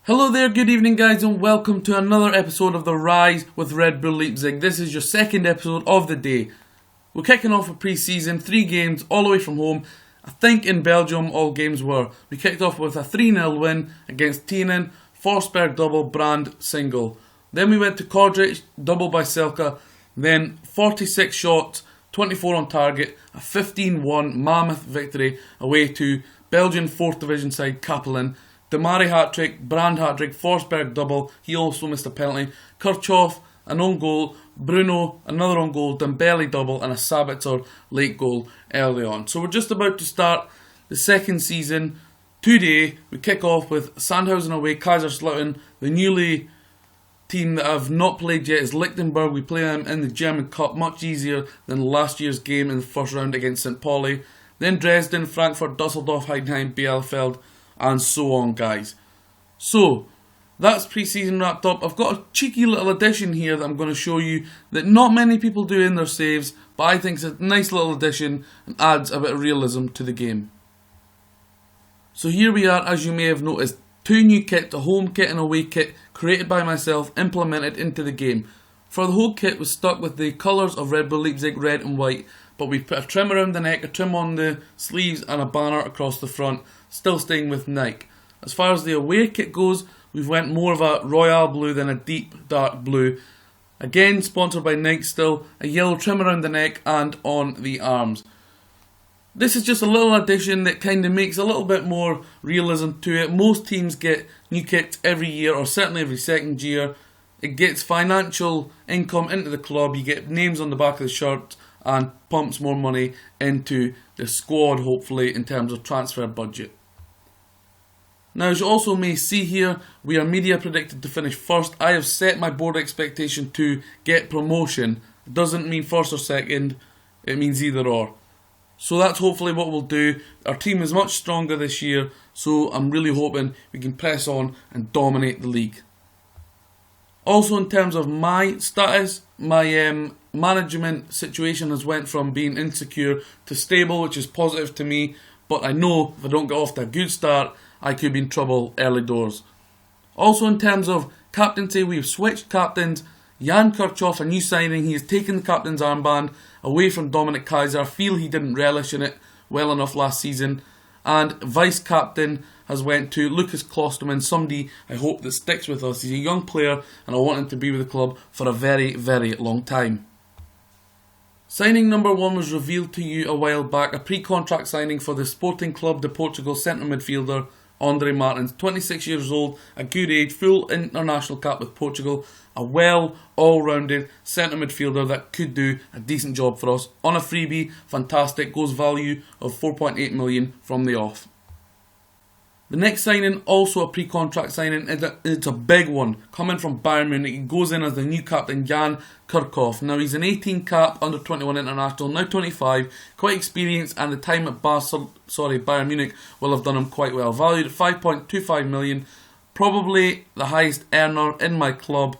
Hello there, good evening guys, and welcome to another episode of The Rise with Red Bull Leipzig. This is your second episode of the day. We're kicking off a pre-season, 3 games all the way from home. I think in Belgium all games were. We kicked off with a 3-0 win against Tienen, Forsberg double, Brand single. Then we went to Kortrijk, double by Selke, then 46 shots, 24 on target, a 15-1 mammoth victory away to Belgian 4th Division side Kapellen. Demare hat-trick, Brand hat-trick, Forsberg double, he also missed a penalty, Kirchhoff, an own goal, Bruno, another own goal, Dembele double and a Sabitzer late goal early on. So we're just about to start the second season. Today we kick off with Sandhausen away, Kaiserslautern. The newly team that have not played yet is Lichtenberg. We play them in the German Cup, much easier than last year's game in the first round against St. Pauli. Then Dresden, Frankfurt, Dusseldorf, Heidenheim, Bielefeld, and so on, guys. So that's pre-season wrapped up. I've got a cheeky little addition here that I'm going to show you that not many people do in their saves, but I think it's a nice little addition and adds a bit of realism to the game. So here we are, as you may have noticed, 2 new kits, a home kit and away kit, created by myself, implemented into the game. For the whole kit was stuck with the colours of Red Bull Leipzig, red and white, but we put a trim around the neck, a trim on the sleeves and a banner across the front, still staying with Nike. As far as the away kit goes, we've went more of a royal blue than a deep dark blue. Again sponsored by Nike still, a yellow trim around the neck and on the arms. This is just a little addition that kind of makes a little bit more realism to it. Most teams get new kits every year, or certainly every second year. It gets financial income into the club, you get names on the back of the shirt, and pumps more money into the squad, hopefully, in terms of transfer budget. Now, as you also may see here, we are media predicted to finish first. I have set my board expectation to get promotion. It doesn't mean first or second, it means either or. So that's hopefully what we'll do. Our team is much stronger this year, so I'm really hoping we can press on and dominate the league. Also, in terms of my status, my management situation has went from being insecure to stable, which is positive to me, but I know if I don't get off to a good start, I could be in trouble early doors. Also, in terms of captaincy, we've switched captains. Jan Kirchhoff, a new signing, he has taken the captain's armband away from Dominic Kaiser. I feel he didn't relish in it well enough last season. And vice captain has went to Lucas Klosterman, somebody I hope that sticks with us. He's a young player and I want him to be with the club for a very, very long time. Signing number 1 was revealed to you a while back, a pre-contract signing for the Sporting Club de Portugal centre midfielder Andre Martins, 26 years old, a good age, full international cap with Portugal, a well all-rounded centre midfielder that could do a decent job for us. On a freebie, fantastic, goes value of 4.8 million from the off. The next signing, also a pre-contract signing, it's a big one, coming from Bayern Munich. He goes in as the new captain, Jan Kirchhoff. Now he's an 18 cap, under 21 international, now 25, quite experienced, and the time at Bayern Munich will have done him quite well. Valued at 5.25 million, probably the highest earner in my club.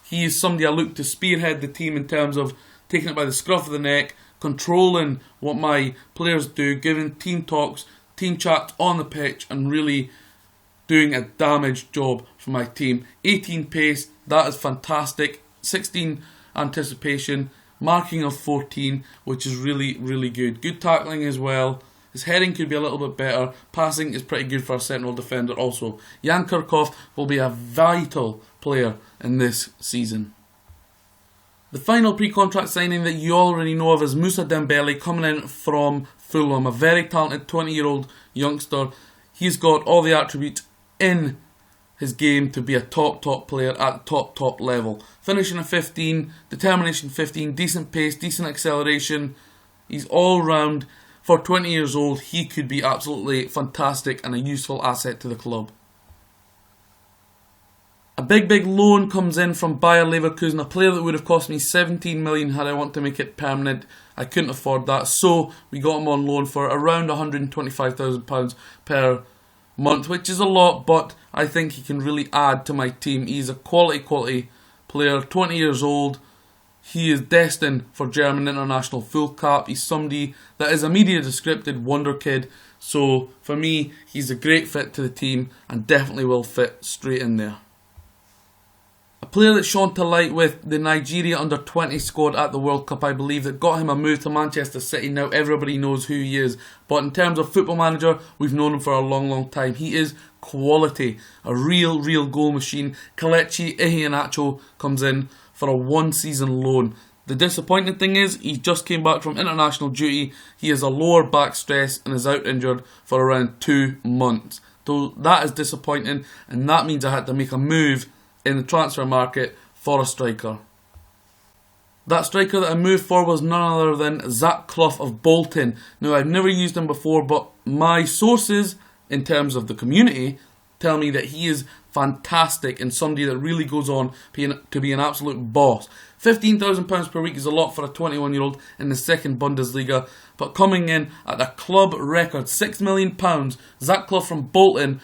He is somebody I look to spearhead the team in terms of taking it by the scruff of the neck, controlling what my players do, giving team talks, team chat on the pitch, and really doing a damaged job for my team. 18 pace, that is fantastic. 16 anticipation, marking of 14, which is really, really good. Good tackling as well. His heading could be a little bit better. Passing is pretty good for a central defender also. Jan Kirchhoff will be a vital player in this season. The final pre-contract signing that you already know of is Moussa Dembele, coming in from Fulham, a very talented 20-year-old youngster. He's got all the attributes in his game to be a top player at the top level. Finishing at 15, determination 15, decent pace, decent acceleration. He's all round. For 20 years old, he could be absolutely fantastic and a useful asset to the club. A big loan comes in from Bayer Leverkusen, a player that would have cost me 17 million had I want to make it permanent. I couldn't afford that, so we got him on loan for around £125,000 per month, which is a lot, but I think he can really add to my team. He's a quality player, 20 years old. He is destined for German international full cap. He's somebody that is a media descripted wonder kid, So for me, he's a great fit to the team and definitely will fit straight in there. A player that shone to light with the Nigeria under-20 squad at the World Cup, I believe, that got him a move to Manchester City. Now everybody knows who he is. But in terms of Football Manager, we've known him for a long, long time. He is quality. A real goal machine. Kelechi Iheanacho comes in for a one-season loan. The disappointing thing is, he just came back from international duty. He has a lower back stress and is out injured for around 2 months. So that is disappointing, and that means I had to make a move in the transfer market for a striker. That striker that I moved for was none other than Zach Clough of Bolton. Now, I've never used him before, but my sources in terms of the community tell me that he is fantastic and somebody that really goes on to be an absolute boss. £15,000 per week is a lot for a 21-year-old in the second Bundesliga, but coming in at a club record £6 million, Zach Clough from Bolton,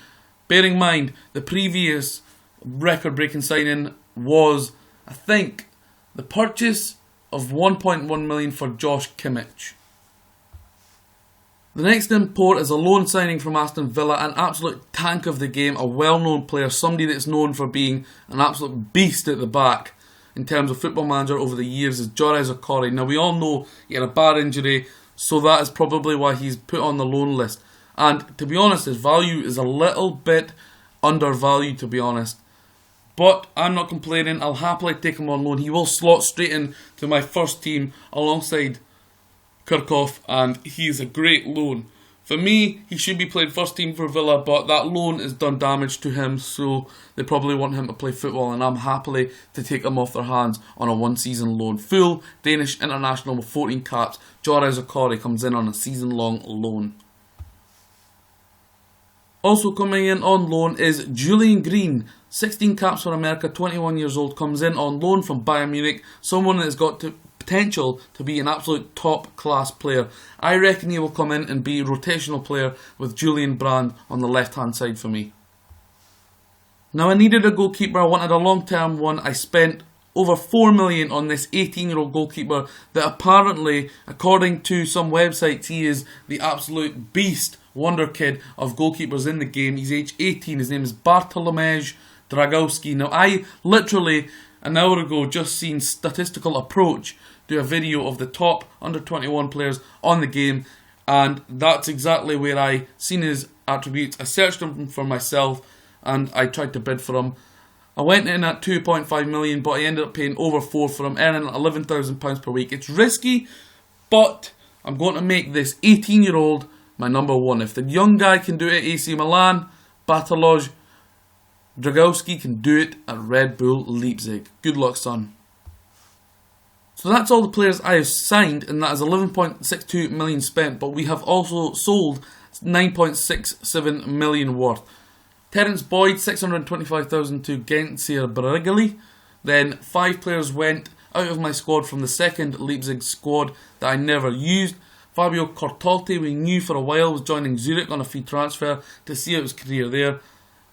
bearing in mind the previous record-breaking signing was, I think, the purchase of 1.1 million for Josh Kimmich. The next import is a loan signing from Aston Villa, an absolute tank of the game, a well-known player, somebody that's known for being an absolute beast at the back in terms of Football Manager over the years, is Juraj Okori. Now, we all know he had a bad injury, so that is probably why he's put on the loan list. And to be honest, his value is a little bit undervalued, to be honest. But I'm not complaining. I'll happily take him on loan. He will slot straight in to my first team alongside Kirchhoff, and he's a great loan. For me, he should be playing first team for Villa, but that loan has done damage to him, so they probably want him to play football, and I'm happily to take him off their hands on a one-season loan. Full Danish international with 14 caps, Juraj Okori comes in on a season-long loan. Also coming in on loan is Julian Green, 16 caps for America, 21 years old, comes in on loan from Bayern Munich, someone that's got potential to be an absolute top-class player. I reckon he will come in and be a rotational player with Julian Brand on the left-hand side for me. Now, I needed a goalkeeper. I wanted a long-term one. I spent over 4 million on this 18-year-old goalkeeper that apparently, according to some websites, he is the absolute beast, wonder kid of goalkeepers in the game. He's age 18. His name is Bartolomej Dragowski. Now, I literally, an hour ago, just seen Statistical Approach do a video of the top under-21 players on the game, and that's exactly where I seen his attributes. I searched him for myself, and I tried to bid for him. I went in at 2.5 million, but I ended up paying over 4 for him, earning £11,000 per week. It's risky, but I'm going to make this 18-year-old my number one. If the young guy can do it at AC Milan, Bartolomej Dragowski can do it at Red Bull Leipzig. Good luck, son. So that's all the players I have signed, and that is 11.62 million spent, but we have also sold 9.67 million worth. Terence Boyd, 625,000 to Gensier Brigali. Then 5 players went out of my squad from the second Leipzig squad that I never used. Fabio Cortalti, we knew for a while, was joining Zurich on a free transfer to see out his career there.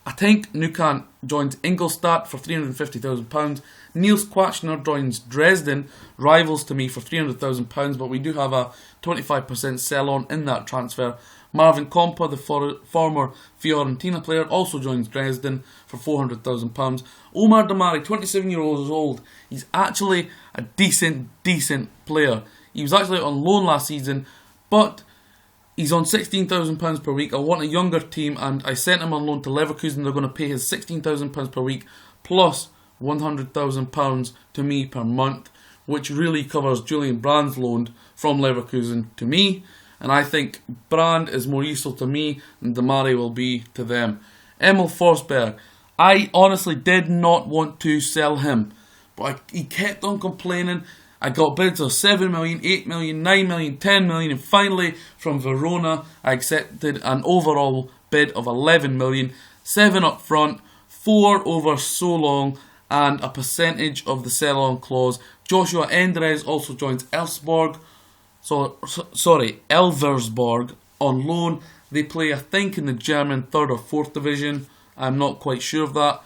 I think Nukan joins Ingolstadt for £350,000. Niels Quachner joins Dresden, rivals to me, for £300,000, but we do have a 25% sell-on in that transfer. Marvin Kompa, the former Fiorentina player, also joins Dresden for £400,000. Omar Damari, 27 years old. He's actually a decent player. He was actually on loan last season, but he's on £16,000 per week. I want a younger team, and I sent him on loan to Leverkusen. They're going to pay his £16,000 per week plus £100,000 to me per month, which really covers Julian Brand's loan from Leverkusen to me. And I think Brand is more useful to me than Damari will be to them. Emil Forsberg, I honestly did not want to sell him, but he kept on complaining. I got bids of 7 million, 8 million, 9 million, 10 million, and finally from Verona I accepted an overall bid of 11 million, 7 up front, 4 over so long, and a percentage of the sell-on clause. Joshua Endres also joins Elversborg on loan. They play, I think, in the German 3rd or 4th division. I'm not quite sure of that.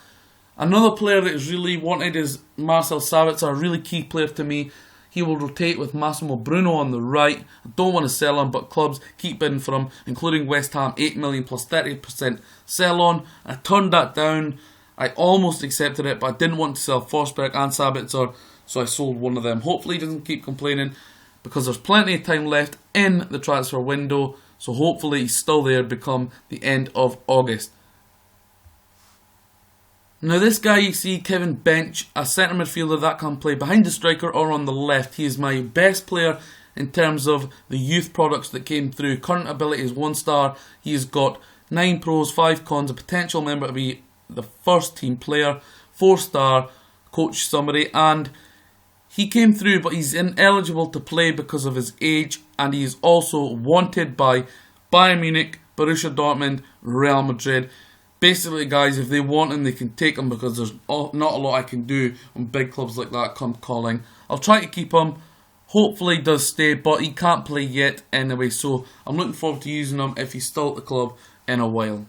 Another player that is really wanted is Marcel Sabitzer, a really key player to me. he will rotate with Massimo Bruno on the right. I don't want to sell him, but clubs keep bidding for him, including West Ham, 8 million plus 30% sell on. I turned that down. I almost accepted it, but I didn't want to sell Forsberg and Sabitzer, so I sold one of them. Hopefully he doesn't keep complaining, because there's plenty of time left in the transfer window, so hopefully he's still there become the end of August. Now this guy you see, Kevin Bench, a centre midfielder that can play behind the striker or on the left. He is my best player in terms of the youth products that came through. Current ability is 1 star. He has got 9 pros, 5 cons, a potential member to be the first team player, 4 star, coach summary, and he came through, but he's ineligible to play because of his age, and he is also wanted by Bayern Munich, Borussia Dortmund, Real Madrid. Basically, guys, if they want him, they can take him, because there's not a lot I can do when big clubs like that come calling. I'll try to keep him. Hopefully he does stay, but he can't play yet anyway, so I'm looking forward to using him if he's still at the club in a while.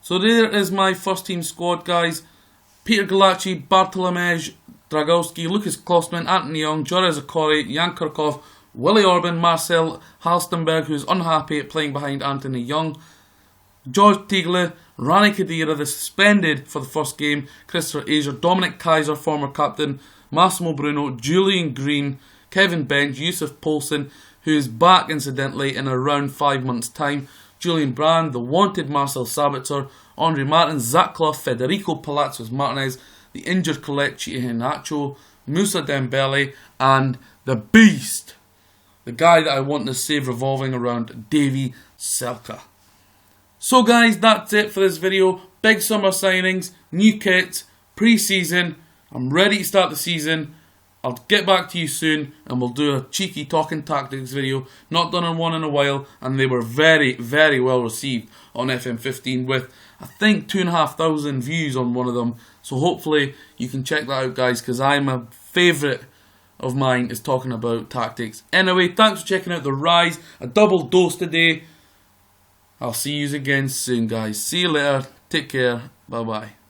So there is my first team squad, guys. Peter Galacci, Bartolomej, Dragowski, Lucas Klossman, Anthony Young, Juraj Zakori, Jan Kirkov, Willie Orban, Marcel Halstenberg, who's unhappy at playing behind Anthony Young, George Tigle, Rani Khedira, the suspended for the first game, Christopher Azier, Dominic Kaiser, former captain, Massimo Bruno, Julian Green, Kevin Bench, Yusuf Poulsen, who is back incidentally in around 5 months' time, Julian Brand, the wanted Marcel Sabitzer, Andre Martin, Zach Clough, Federico Palacios Martinez, the injured Kelechi Iheanacho, Moussa Dembele, and the beast, the guy that I want to save revolving around, Davy Selke. So guys, that's it for this video. Big summer signings, new kits, pre-season. I'm ready to start the season. I'll get back to you soon, and we'll do a cheeky talking tactics video. Not done on one in a while, and they were very, very well received on FM15 with, I think, 2,500 views on one of them. So hopefully you can check that out, guys, because I'm a favourite of mine is talking about tactics. Anyway, thanks for checking out The Rise. A double dose today. I'll see you again soon, guys. See you later. Take care. Bye-bye.